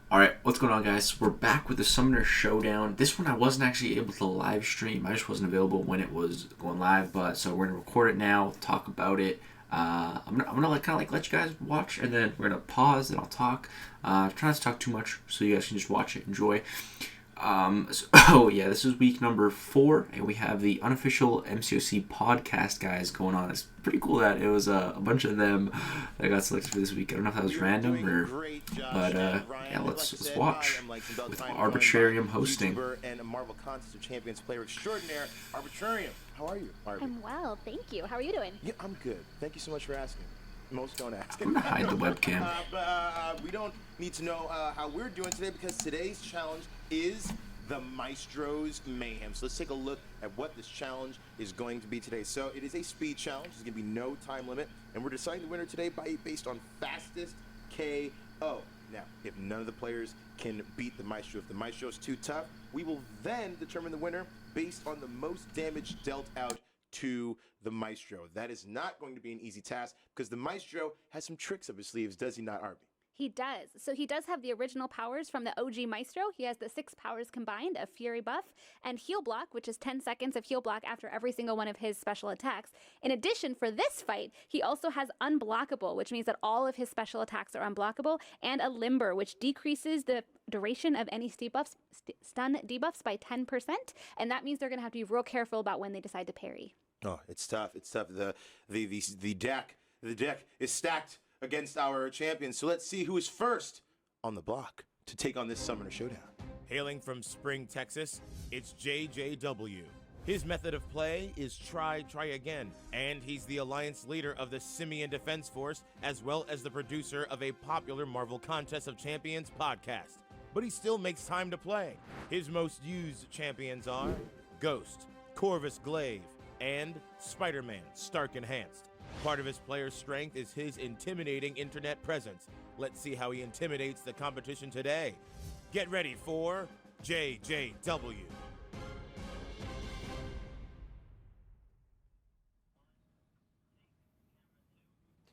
Alright, what's going on, guys? We're back with the Summoner Showdown. This one I wasn't actually able to live stream. I just wasn't available when it was going live, but so we're going to record it now, talk about it. I'm gonna let you guys watch, and then we're going to pause, and I'll talk. Try not to talk too much, so you guys can just watch it, enjoy. This is week number 4, and we have the unofficial MCOC podcast guys going on. It's pretty cool that it was a bunch of them that got selected for this week. I don't know if that was random but let's watch with Arbitrarium hosting. And a Marvel Contestant Champions player extraordinaire, Arbitrarium. How are you, Arby? I'm well, thank you. How are you doing? Yeah, I'm good. Thank you so much for asking. Most don't ask. I'm gonna hide the webcam. We don't need to know how we're doing today because today's challenge is the Maestro's Mayhem. So let's take a look at what this challenge is going to be today. So it is a speed challenge. There's going to be no time limit. And we're deciding the winner today based on fastest KO. Now, if none of the players can beat the Maestro, if the Maestro is too tough, we will then determine the winner based on the most damage dealt out to the Maestro. That is not going to be an easy task because the Maestro has some tricks up his sleeves, does he not, Arby? He does. So he does have the original powers from the OG Maestro. He has the 6 powers combined of Fury buff and Heal Block, which is 10 seconds of Heal Block after every single one of his special attacks. In addition, for this fight, he also has Unblockable, which means that all of his special attacks are unblockable, and a Limber, which decreases the duration of any stun debuffs by 10%. And that means they're going to have to be real careful about when they decide to parry. Oh, it's tough. It's tough. The deck is stacked against our champions. So let's see who is first on the block to take on this Summoner Showdown. Hailing from Spring, Texas, it's JJW. His method of play is try again, and he's the alliance leader of the Simian Defense Force, as well as the producer of a popular Marvel Contest of Champions podcast. But he still makes time to play. His most used champions are Ghost, Corvus Glaive, and Spider-Man Stark Enhanced. Part of his player's strength is his intimidating internet presence. Let's see how he intimidates the competition today. Get ready for JJW.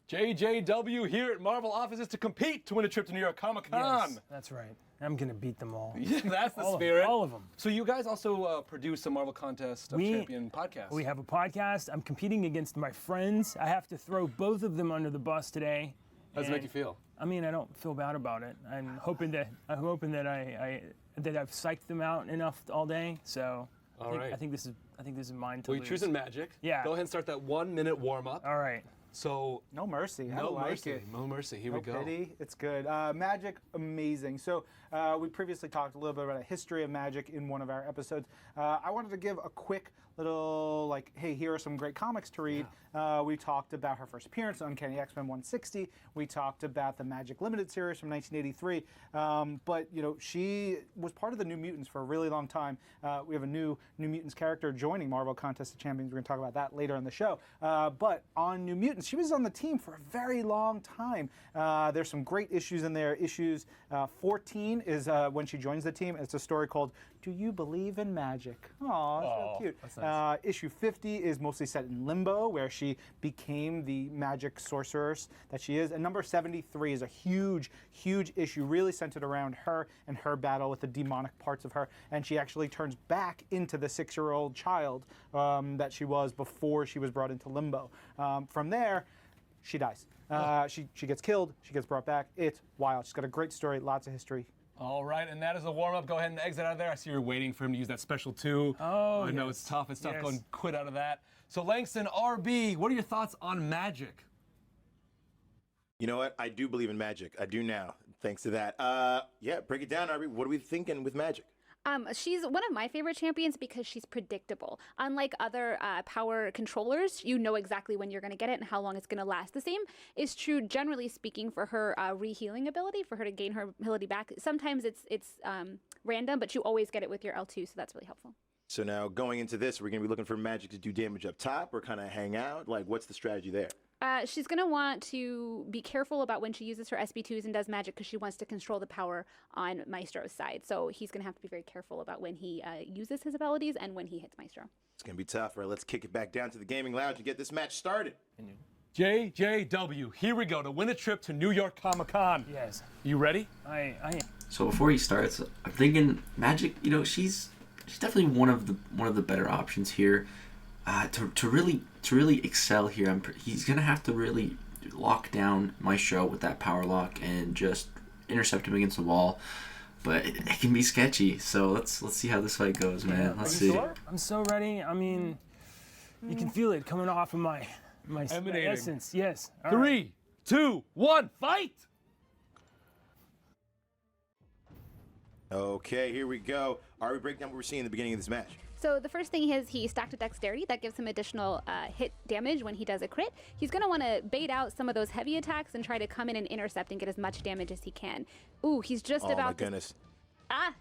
JJW here at Marvel offices to compete to win a trip to New York Comic Con. Yes, that's right. I'm gonna beat them all. Yeah, that's the spirit. All of them. So you guys also produce a Marvel Contest of Champion podcast. We have a podcast. I'm competing against my friends. I have to throw both of them under the bus today. How does it make you feel? I mean, I don't feel bad about it. I'm hoping that I've psyched them out enough all day. So I think this is mine to lose. Well, you're choosing Magic. Yeah. Go ahead and start that 1-minute warm up. All right. So no mercy. I no like mercy. it. No mercy. Here we go. Pity. It's good. Magic, amazing. So we previously talked a little bit about a history of Magic in one of our episodes. I wanted to give a quick little hey, here are some great comics to read. Yeah. We talked about her first appearance on Uncanny X-Men 160. We talked about the Magic Limited series from 1983. But she was part of the New Mutants for a really long time. We have a new Mutants character joining Marvel Contest of Champions. We're going to talk about that later in the show. But on New Mutants, she was on the team for a very long time. There's some great issues in there. Issues 14 is when she joins the team. It's a story called Do You Believe in Magic? Aw, that's so cute. That's nice. Issue 50 is mostly set in Limbo, where she became the magic sorceress that she is. And number 73 is a huge, huge issue, really centered around her and her battle with the demonic parts of her. And she actually turns back into the 6-year-old child that she was before she was brought into Limbo. From there, she dies. She gets killed. She gets brought back. It's wild. She's got a great story, lots of history. All right, and that is a warm-up. Go ahead and exit out of there. I see you're waiting for him to use that special 2. Oh, I know yes. it's tough. It's tough Yes. going quit out of that. So Langston, RB, what are your thoughts on Magic? You know what? I do believe in Magic. I do now, thanks to that. Yeah, break it down, Arby. What are we thinking with Magic? She's one of my favorite champions because she's predictable. Unlike other power controllers, you know exactly when you're going to get it and how long it's going to last. The same is true, generally speaking, for her re-healing ability, for her to gain her ability back. Sometimes it's random, but you always get it with your L2, so that's really helpful. So now going into this, we're going to be looking for Magic to do damage up top or kind of hang out? What's the strategy there? She's going to want to be careful about when she uses her SB2s and does magic because she wants to control the power on Maestro's side. So he's going to have to be very careful about when he uses his abilities and when he hits Maestro. It's going to be tough. All right, let's kick it back down to the gaming lounge and get this match started. JJW, here we go to win a trip to New York Comic-Con. Yes. You ready? I am. So before he starts, I'm thinking Magic. You know, she's definitely one of the better options here. To really excel here, he's gonna have to really lock down Maestro with that power lock and just intercept him against the wall. But it can be sketchy. So let's see how this fight goes, man. Let's see. I'm so ready. I mean, you can feel it coming off of my Emanating. essence. Yes. All 3, right. 2, 1, fight! Okay, here we go. Ari, break down what we're seeing in the beginning of this match. So the first thing is he stacked a dexterity that gives him additional hit damage when he does a crit. He's going to want to bait out some of those heavy attacks and try to come in and intercept and get as much damage as he can. Ooh, he's just about Oh my goodness.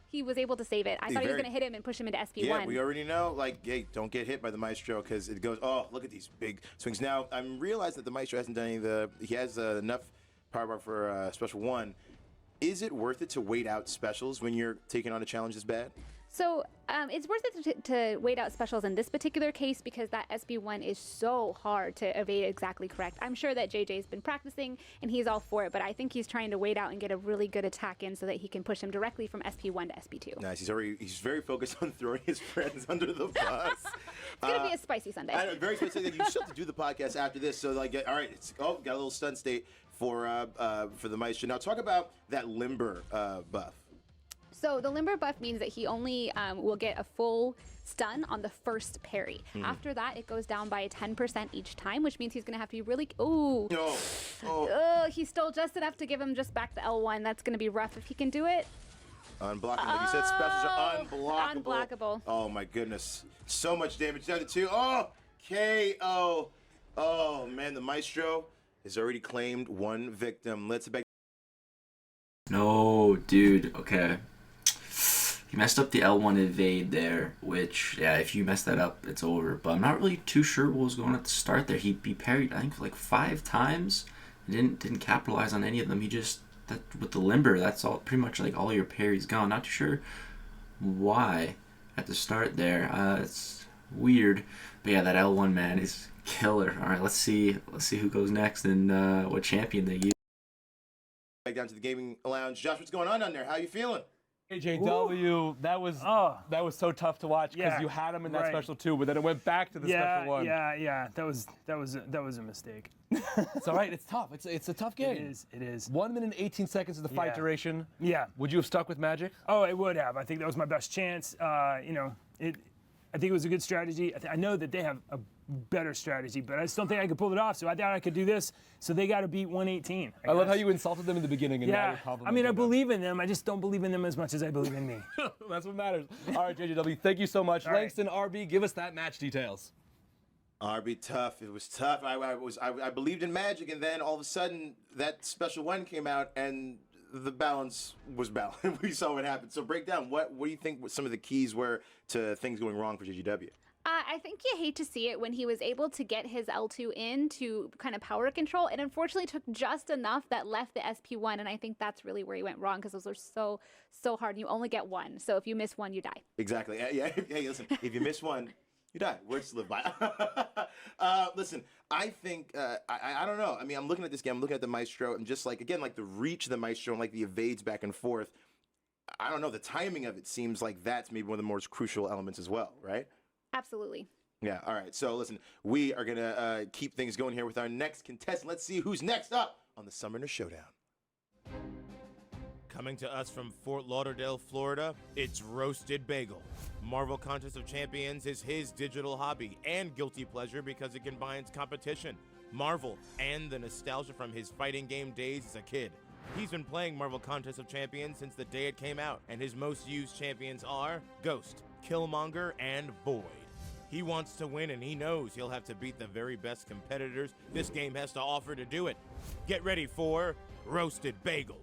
he was able to save it. I thought he was going to hit him and push him into SP1. Yeah, we already know, like, hey, don't get hit by the Maestro because it goes, oh, look at these big swings. Now, I'm realizing that the Maestro hasn't done any he has enough power bar for special 1. Is it worth it to wait out specials when you're taking on a challenge this bad? So it's worth it to wait out specials in this particular case because that SB1 is so hard to evade exactly correct. I'm sure that JJ's been practicing and he's all for it, but I think he's trying to wait out and get a really good attack in so that he can push him directly from SP1 to SP2. Nice. He's very focused on throwing his friends under the bus. It's gonna be a spicy Sunday. I know, very spicy. You still have to do the podcast after this, so like, all right, got a little stun state for the Maestro. Now talk about that limber buff. So the limber buff means that he only will get a full stun on the first parry. After that, it goes down by 10% each time, which means he's going to have to be really... Ooh. Oh. He stole just enough to give him just back the L1. That's going to be rough if he can do it. Unblockable. Like you said, specials are unblockable. Unblockable. Oh, my goodness. So much damage down to 2. Oh, KO. Oh, man, the Maestro has already claimed 1 victim. Let's bet. No, dude. Okay. He messed up the L1 evade there, which, yeah, if you mess that up, it's over. But I'm not really too sure what was going on at the start there. He parried, I think, like 5 times. He didn't capitalize on any of them. He just, with the limber, that's all pretty much like all your parries gone. Not too sure why at the start there. It's weird. But yeah, that L1, man, is killer. All right, let's see who goes next and what champion they use. Back down to the gaming lounge. Josh, what's going on down there? How you feeling? JJW, that was so tough to watch because you had him in that special 2, but then it went back to the special 1. Yeah. That was a mistake. It's all right. It's tough. It's a tough game. It is. 1 minute and 18 seconds is the fight duration. Yeah. Would you have stuck with Magic? Oh, it would have. I think that was my best chance. I think it was a good strategy. I know that they have a better strategy, but I just don't think I could pull it off. So I thought I could do this. So they got to beat 118. I love how you insulted them in the beginning and now you're complimenting I mean, I them. believe in them. I just don't believe in them as much as I believe in me. That's what matters. All right, JJW, thank you so much. Langston, RB, give us that match details. RB tough. It was tough. I believed in Magic, and then all of a sudden that special 1 came out, and the balance was balanced. We saw what happened. So break down. What do you think some of the keys were to things going wrong for JJW? I think you hate to see it when he was able to get his L2 in to kind of power control. It unfortunately took just enough that left the SP1, and I think that's really where he went wrong because those are so hard. You only get 1, so if you miss 1, you die. Exactly. Yeah. Hey, listen, if you miss 1, you die. Words to live by. Listen, I think, I don't know. I mean, I'm looking at this game, I'm looking at the Maestro, and just like, again, like the reach of the Maestro and like the evades back and forth, I don't know, the timing of it seems like that's maybe one of the most crucial elements as well, right? Absolutely. Yeah, all right. So listen, we are going to keep things going here with our next contestant. Let's see who's next up on the Summoner Showdown. Coming to us from Fort Lauderdale, Florida, it's Roasted Bagel. Marvel Contest of Champions is his digital hobby and guilty pleasure because it combines competition, Marvel, and the nostalgia from his fighting game days as a kid. He's been playing Marvel Contest of Champions since the day it came out, and his most used champions are Ghost, Killmonger, and Void. He wants to win, and he knows he'll have to beat the very best competitors this game has to offer to do it. Get ready for Roasted Bagel.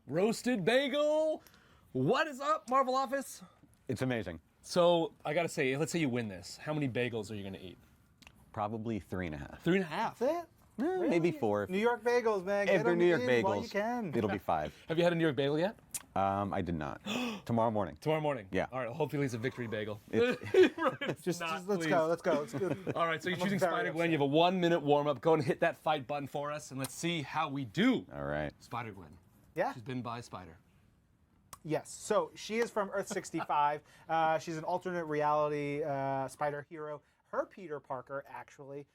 Roasted Bagel! What is up, Marvel Office? It's amazing. So, I gotta say, let's say you win this. How many bagels are you gonna eat? Probably 3.5. 3.5? Maybe 4. New York bagels, man. If they're New York bagels, while you bagels, can. it'll be 5. Have you had a New York bagel yet? I did not. Tomorrow morning. Tomorrow morning. Yeah. All right. Hopefully it's a victory bagel. Just not, let's please. go. Let's go. It's good. All right. So you're I'm choosing very Spider-Gwen. upset. You have a 1-minute warm-up. Go and hit that fight button for us, and let's see how we do. All right. Spider-Gwen. Yeah. She's been by a spider. Yes. So she is from Earth 65. She's an alternate reality spider hero. Her Peter Parker actually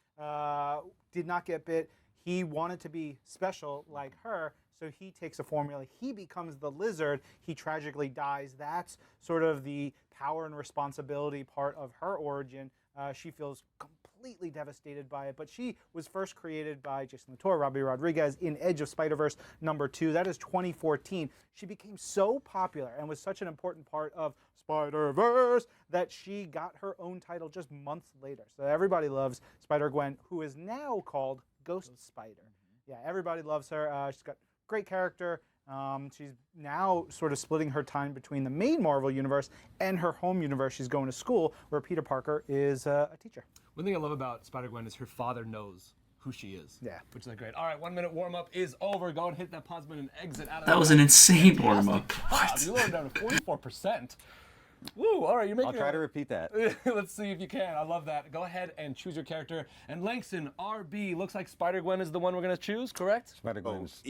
did not get bit. He wanted to be special like her, so he takes a formula. He becomes the Lizard. He tragically dies. That's sort of the power and responsibility part of her origin. She feels completely devastated by it, but she was first created by Jason Latour, Robbie Rodriguez in Edge of Spider-Verse #2. That is 2014. She became so popular and was such an important part of Spider-Verse that she got her own title just months later. So everybody loves Spider-Gwen, who is now called Ghost Spider. Yeah, everybody loves her. She's got great character. She's now sort of splitting her time between the main Marvel universe and her home universe. She's going to school where Peter Parker is a teacher. One thing I love about Spider-Gwen is her father knows who she is. Yeah. Which is great. All right, 1-minute warm-up is over. Go and hit that pause button and exit out of That was an insane warm-up. Wow, you lowered down to 44%. Woo, all right, you're making I'll try to repeat that. Let's see if you can. I love that. Go ahead and choose your character. And Langston, RB, looks like Spider-Gwen is the one we're going to choose, correct? Spider-Gwen's.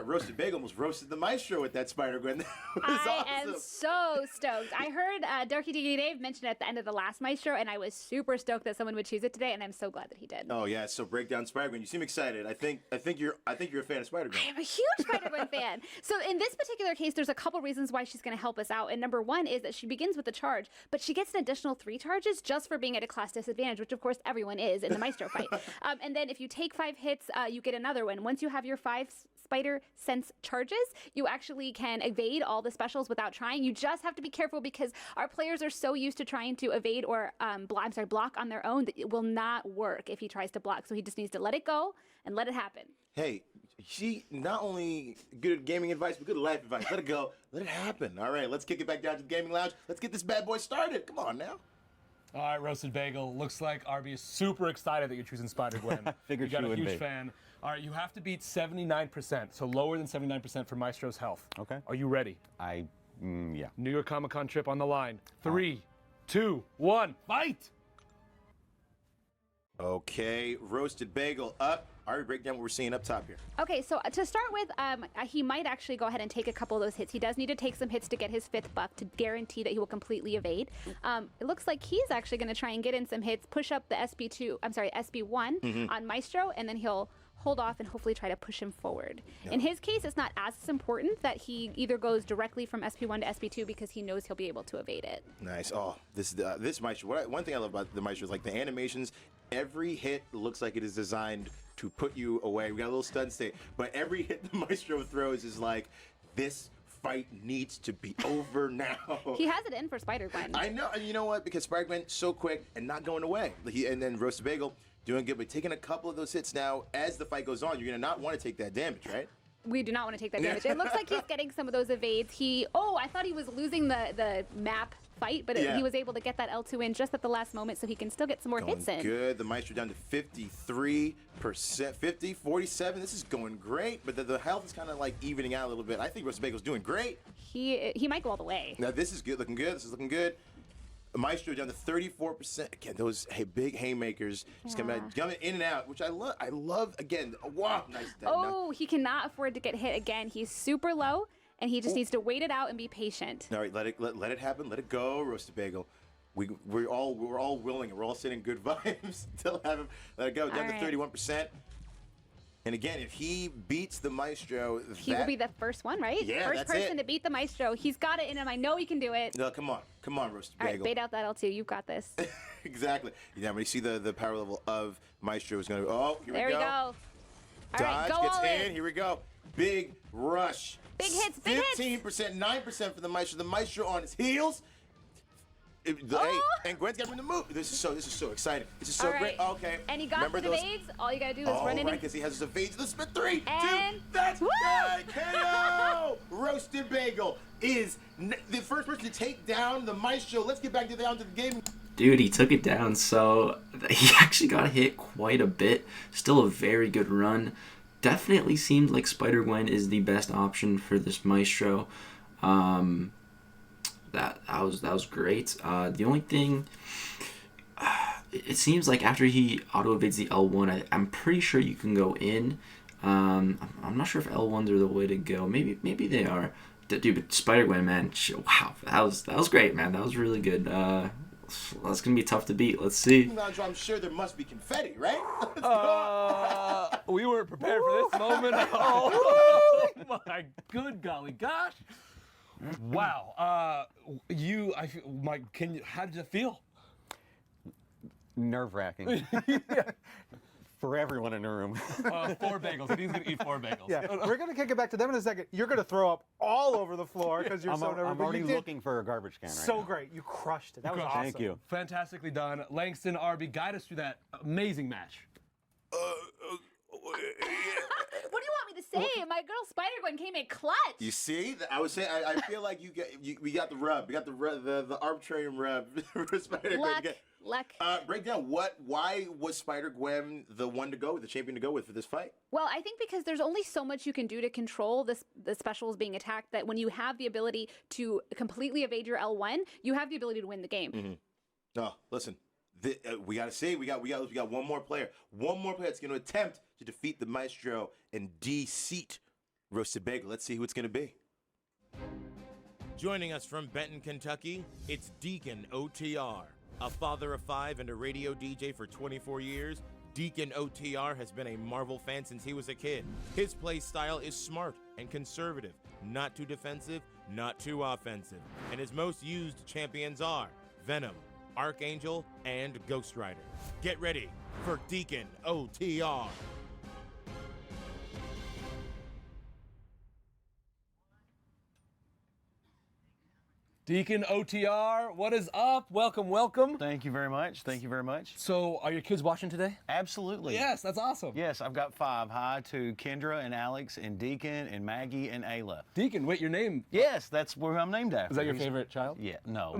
Roasted Bagel almost roasted the Maestro with that Spider-Gwen. That was I awesome. am so stoked. I heard Darky Diggy Dave mention it at the end of the last Maestro, and I was super stoked that someone would choose it today, and I'm so glad that he did. Oh yeah, so break down Spider-Gwen. You seem excited. I think you're a fan of Spider-Gwen. I'm a huge Spider-Gwen fan. So in this particular case, there's a couple reasons why she's going to help us out. And number one is that she begins with a charge, but she gets an additional 3 charges just for being at a class disadvantage, which of course everyone is in the Maestro fight. And then if you take 5 hits, you get another one. Once you have your 5 Spider Sense charges, you actually can evade all the specials without trying. You just have to be careful because our players are so used to trying to evade or block on their own that it will not work if he tries to block. So he just needs to let it go and let it happen. Hey, she not only good at gaming advice, but good at life advice. Let it go. Let it happen. All right, let's kick it back down to the gaming lounge. Let's get this bad boy started. Come on now. All right, Roasted Bagel. Looks like RB is super excited that you're choosing Spider-Gwen. Figured you got she a would huge be. fan. All right, you have to beat 79%, so lower than 79% for Maestro's health. Okay. Are you ready? Yeah. New York Comic-Con trip on the line. 3, 2, 1, fight! Okay, Roasted Bagel up. All right, break down what we're seeing up top here. Okay, so to start with, he might actually go ahead and take a couple of those hits. He does need to take some hits to get his 5th buff to guarantee that he will completely evade. It looks like he's actually going to try and get in some hits, push up the SB1 on Maestro, and then he'll hold off and hopefully try to push him forward. Yeah. In his case, it's not as important that he either goes directly from SB1 to SB2 because he knows he'll be able to evade it. Nice. Oh, this Maestro. One thing I love about the Maestro is like the animations. Every hit looks like it is designed to put you away. We got a little stun state, but every hit the Maestro throws is like, this fight needs to be over now. He has it in for Spider-Gwen. I know, and you know what? Because Spider-Gwen so quick and not going away. And then Roasted Bagel doing good, but taking a couple of those hits now as the fight goes on. You're gonna not want to take that damage, right? We do not want to take that damage. It looks like he's getting some of those evades. I thought he was losing the map fight, but he was able to get that L2 in just at the last moment, so he can still get some more hits in. Good. The Maestro down to 53%, 47. This is going great, but the health is kind of like evening out a little bit. I think Roasted Bagel's doing great. He might go all the way. Now this is good, looking good. This is looking good. Maestro down to 34%. Again, those big haymakers just coming in and out, which I love. I love again. Wow, nice. He cannot afford to get hit again. He's super low, and he just needs to wait it out and be patient. All right, let it happen. Let it go, Roasted Bagel. We're all willing. We're all sending good vibes. Still have him. Let it go. Down to 31%. And again, if he beats the Maestro, he will be the first one, right? Yeah, first person to beat the Maestro. He's got it in him. I know he can do it. No, come on, Roasted All right, Bagel. bait out that L2. You've got this. Exactly. Yeah, when you see the power level of Maestro is going to. Oh, here there we go. All Dodge right, go gets all in. Here we go. Big rush. Big hits. Big 15%, 9% for the Maestro. The Maestro on his heels. Hey, and Gwen's got him in the move. This is so exciting. This is so great. Okay. And he got his evades. All you gotta do is run in. Because he has his evades. The split 3, 2. And That's good. KO. Roasted Bagel is the first person to take down the Maestro. Let's get back down to the game. Dude, he took it down, so he actually got hit quite a bit. Still a very good run. Definitely seems like Spider-Gwen is the best option for this Maestro. That was great. The only thing, it seems like after he auto-evades the L1, I'm pretty sure you can go in. I'm not sure if L1s are the way to go. Maybe they are. Dude, but Spider-Gwen, man, wow, that was great, man. That was really good. That's gonna be tough to beat. Let's see. I'm sure there must be confetti, right? We weren't prepared for this moment. Oh my good golly gosh! Wow. How did it feel? Nerve-wracking. For everyone in the room. 4 bagels. He's gonna eat 4 bagels. Yeah, we're gonna kick it back to them in a second. You're gonna throw up all over the floor because you're so nervous. I'm already looking for a garbage can right so now. great. You crushed it. That was awesome. Thank you. Fantastically done. Langston, RB, guide us through that amazing match. What do you want me to say? My girl Spider-Gwen came in clutch. You see, I was saying, I feel like we got the rub. We got the arbitrarian rub for Spider-Gwen. Luck. Break down why was Spider-Gwen the one to go with, the champion to go with for this fight? Well, I think because there's only so much you can do to control the specials being attacked, that when you have the ability to completely evade your L1, you have the ability to win the game. Mm-hmm. No, listen, we got to see, we got one more player that's going to attempt to defeat the Maestro and de-seat Roasted Bagel. Let's see who it's going to be. Joining us from Benton, Kentucky, it's Deacon OTR. A father of 5 and a radio DJ for 24 years, Deacon OTR has been a Marvel fan since he was a kid. His play style is smart and conservative, not too defensive, not too offensive. And his most used champions are Venom, Archangel, and Ghost Rider. Get ready for Deacon OTR. Deacon OTR, what is up? Welcome, welcome. Thank you very much. Thank you very much. So, are your kids watching today? Absolutely. Yes, that's awesome. Yes, I've got 5. Hi to Kendra and Alex and Deacon and Maggie and Ayla. Deacon, wait, your name? Yes, that's where I'm named after. Is that your favorite child? Yeah, no.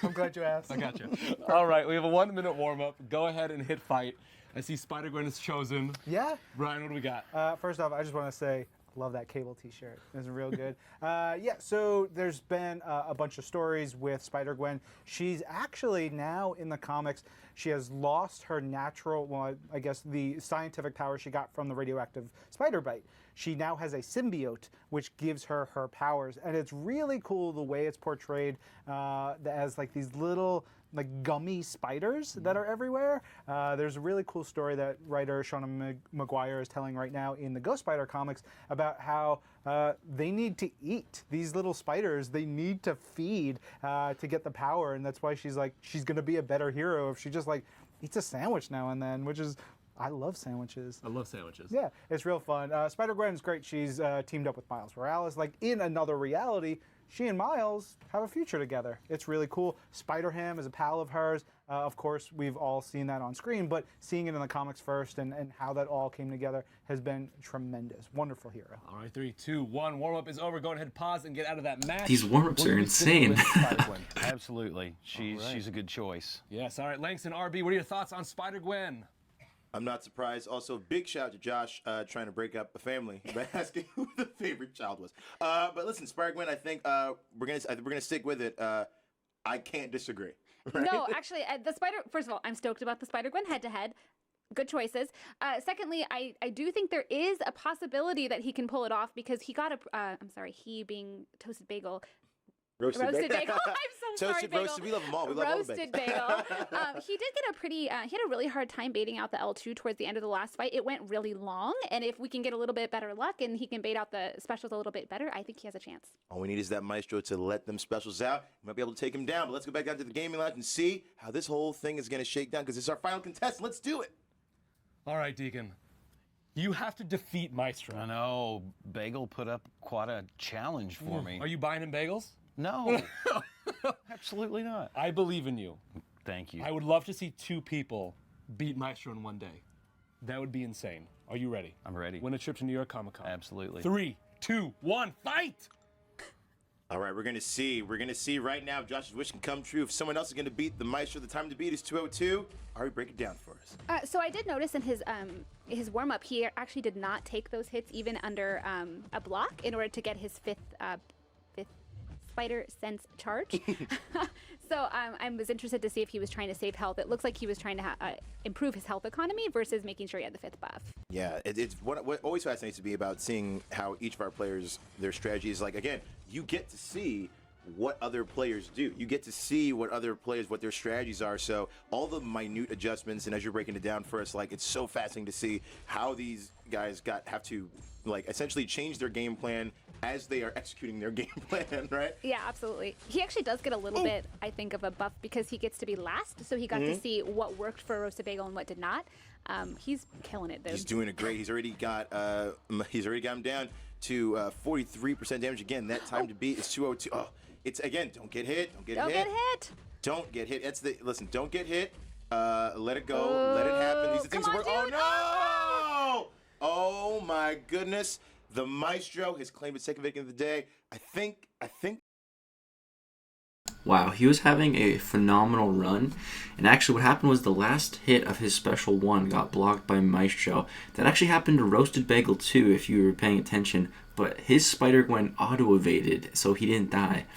I'm glad you asked. I got you. All right, we have a 1-minute warm-up. Go ahead and hit fight. I see Spider-Gwen is chosen. Yeah. Ryan, what do we got? First off, I just want to say, love that cable t-shirt. It's real good. Yeah, so there's been a bunch of stories with Spider-Gwen. She's actually now in the comics, she has lost her natural, well, I guess the scientific power she got from the radioactive spider bite. She now has a symbiote, which gives her her powers. And it's really cool the way it's portrayed as like these little like gummy spiders that are everywhere. There's a really cool story that writer Shauna McGuire is telling right now in the Ghost Spider comics about how they need to eat. These little spiders, they need to feed to get the power, and that's why she's like, she's gonna be a better hero if she just like eats a sandwich now and then, which is, I love sandwiches. I love sandwiches. Yeah, it's real fun. Spider-Gwen's great. She's teamed up with Miles Morales. Like in another reality, she and Miles have a future together. It's really cool. Spider-Ham is a pal of hers. Of course, we've all seen that on screen, but seeing it in the comics first and how that all came together has been tremendous. Wonderful hero. All right, 3, 2, 1. Warm-up is over. Go ahead, pause, and get out of that match. These warm-ups are insane. Absolutely. She's a good choice. Yes, all right. Langston, RB, what are your thoughts on Spider-Gwen? I'm not surprised. Also, big shout out to Josh trying to break up a family by asking who the favorite child was. But listen, Spider-Gwen, I think we're gonna stick with it. I can't disagree. Right? No, actually, first of all, I'm stoked about the Spider-Gwen head-to-head. Good choices. Secondly, I do think there is a possibility that he can pull it off because he got he being Toasted Bagel. Roasted bagel. I'm so sorry, Bagel. Roasted, we love them all. We love Roasted bagel. He did get he had a really hard time baiting out the L2 towards the end of the last fight. It went really long, and if we can get a little bit better luck and he can bait out the specials a little bit better, I think he has a chance. All we need is that Maestro to let them specials out. We might be able to take him down, but let's go back down to the gaming lounge and see how this whole thing is going to shake down because it's our final contest. Let's do it. All right, Deacon. You have to defeat Maestro. I know. Bagel put up quite a challenge for me. Are you buying him bagels? No. Absolutely not. I believe in you. Thank you. I would love to see 2 people beat Maestro in one day. That would be insane. Are you ready? I'm ready. Win a trip to New York Comic Con. Absolutely. 3, 2, 1, fight! All right, we're gonna see right now if Josh's wish can come true. If someone else is gonna beat the Maestro, the time to beat is 2:02. Ari, break it down for us. So I did notice in his warm-up, he actually did not take those hits even under a block in order to get his fifth spider sense charge. So I was interested to see if he was trying to save health. It looks like he was trying to improve his health economy versus making sure he had the 5th buff. Yeah, it's what always fascinates me about seeing how each of our players, their strategy is like. Again, you get to see what other players do. You get to see what other players, what their strategies are. So all the minute adjustments, and as you're breaking it down for us, like, it's so fascinating to see how these guys have to like essentially change their game plan as they are executing their game plan, right? Yeah, absolutely. He actually does get a little bit, I think, of a buff because he gets to be last, so he got to see what worked for Roasted Bagel and what did not. He's killing it, though. He's doing it great. He's already got him down to 43% damage. Again, that time to beat is 2:02. Oh, it's again, don't get hit. Don't get hit. Don't get hit. Listen, don't get hit. Let it go. Let it happen. These are things that work. Oh no! Oh my goodness. The Maestro has claimed his second victim of the day. I think. Wow, he was having a phenomenal run. And actually what happened was the last hit of his special one got blocked by Maestro. That actually happened to Roasted Bagel too, if you were paying attention. But his Spider-Gwen auto-evaded, so he didn't die.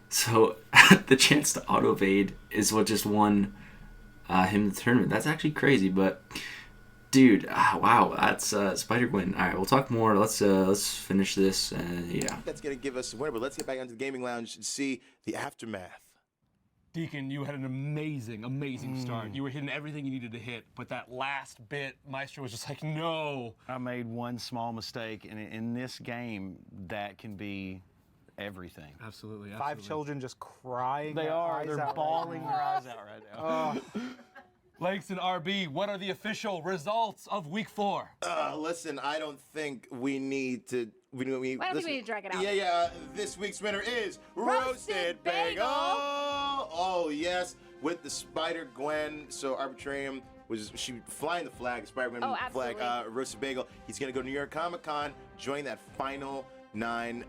So the chance to auto-evade is what just won him the tournament. That's actually crazy, but... Dude, wow, that's Spider-Gwen. All right, we'll talk more. Let's finish this. Yeah. That's going to give us a winner, but let's get back onto the gaming lounge and see the aftermath. Deacon, you had an amazing start. You were hitting everything you needed to hit, but that last bit, Maestro was just like, no. I made one small mistake, and in this game, that can be everything. Absolutely. 5 children just crying. They are. They're bawling their eyes out right now. Langston RB, what are the official results of week 4? Listen, I don't think we need to. I don't think we need to drag it out. Yeah. This week's winner is Roasted Bagel. Oh yes, with the Spider Gwen. So Arbitrarium was she flying the flag, Spider Gwen flag. Roasted Bagel. He's gonna go to New York Comic Con, join that final 9.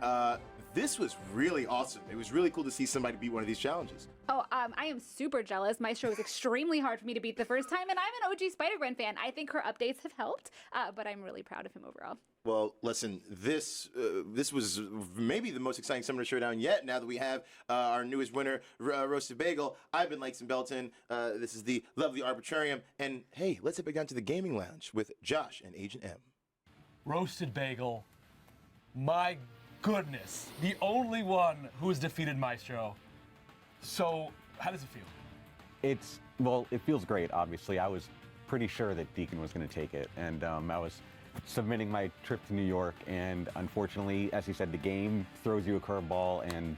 This was really awesome. It was really cool to see somebody beat one of these challenges. Oh, I am super jealous. Maestro was extremely hard for me to beat the first time, and I'm an OG Spider-Gwen fan. I think her updates have helped, but I'm really proud of him overall. Well, listen, this was maybe the most exciting Summoner Showdown yet. Now that we have our newest winner, Roasted Bagel. I've been Langston Belton. This is the lovely Arbitrarium. And hey, let's head back down to the gaming lounge with Josh and Agent M. Roasted Bagel, my goodness, the only one who has defeated Maestro. So, how does it feel? Well, it feels great, obviously. I was pretty sure that Deacon was going to take it, and I was submitting my trip to New York, and unfortunately, as he said, the game throws you a curveball, and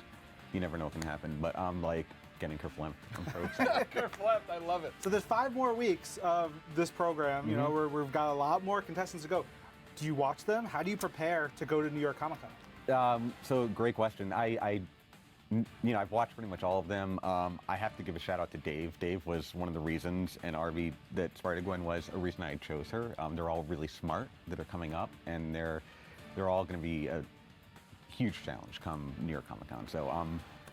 you never know what can happen, but I'm like getting kerflimped. I'm so excited. Kerflimped, I love it. So there's 5 more weeks of this program, you know, we've got a lot more contestants to go. Do you watch them? How do you prepare to go to New York Comic Con? So great question. I've watched pretty much all of them. I have to give a shout out to Dave. Dave was one of the reasons, and RB, that Spider-Gwen was a reason I chose her. They're all really smart that are coming up, and they're all going to be a huge challenge come New York Comic Con. So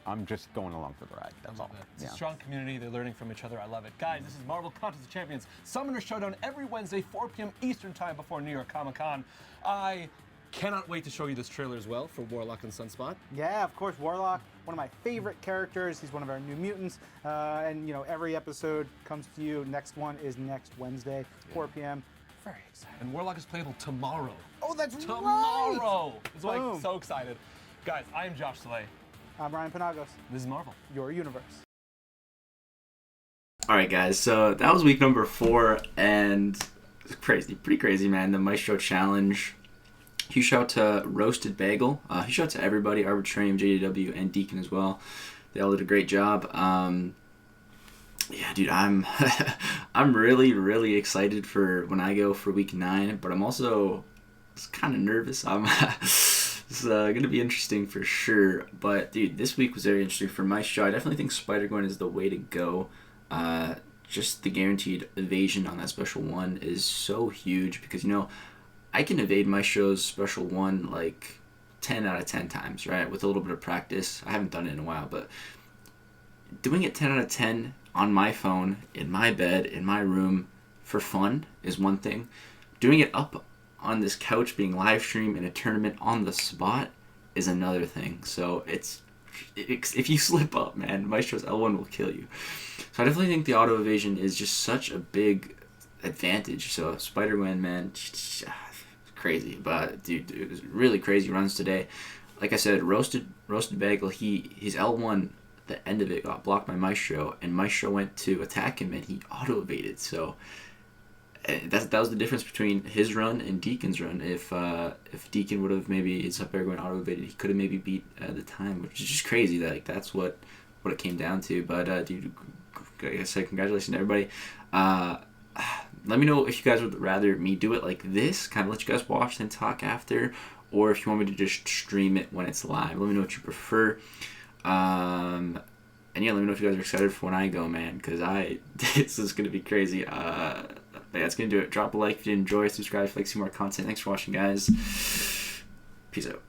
I'm just going along for the ride. That's all. It's a strong community. They're learning from each other. I love it. Guys, this is Marvel Contestant Champions Summoner Showdown every Wednesday, 4 p.m. Eastern Time before New York Comic Con. I cannot wait to show you this trailer as well for Warlock and Sunspot. Yeah, of course, Warlock, one of my favorite characters. He's one of our new mutants, and you know, every episode comes to you. Next one is next Wednesday, 4 p.m. Very excited. And Warlock is playable tomorrow. Oh, that's tomorrow! Right. It's like so excited. Guys, I am Josh Soleil. I'm Ryan Panagos. This is Marvel. Your universe. All right, guys. So that was week number 4, and it's crazy, pretty crazy, man. The Maestro Challenge. Huge shout out to Roasted Bagel. Huge shout out to everybody, Arbitrarium, JJW, and Deacon as well. They all did a great job. Yeah, dude, I'm I'm really excited for when I go for week 9, but I'm also kind of nervous. It's going to be interesting for sure. But, dude, this week was very interesting for my show. I definitely think Spider-Gwen is the way to go. Just the guaranteed evasion on that special one is so huge because, you know, I can evade my show's special one like 10 out of 10 times, right? With a little bit of practice. I haven't done it in a while, but doing it 10 out of 10 on my phone, in my bed, in my room, for fun is one thing. Doing it up on this couch being live streamed in a tournament on the spot is another thing. So if you slip up, man, Maestro's L1 will kill you. So I definitely think the auto evasion is just such a big advantage. So Spider-Man, man, crazy. But dude, it was really crazy runs today. Like I said, roasted Bagel. His L1, the end of it got blocked by Maestro, and Maestro went to attack him, and he auto evaded. So that was the difference between his run and Deacon's run. If Deacon would have maybe it's up there going auto evaded, he could have maybe beat the time, which is just crazy. That that's what it came down to. But dude, like I said, congratulations to everybody. Let me know if you guys would rather me do it like this, kind of let you guys watch and talk after, or if you want me to just stream it when it's live. Let me know what you prefer. And yeah, let me know if you guys are excited for when I go, man, because this is gonna be crazy. Yeah, that's gonna do it. Drop a like if you enjoy, subscribe if you like to see more content. Thanks for watching, guys. Peace out.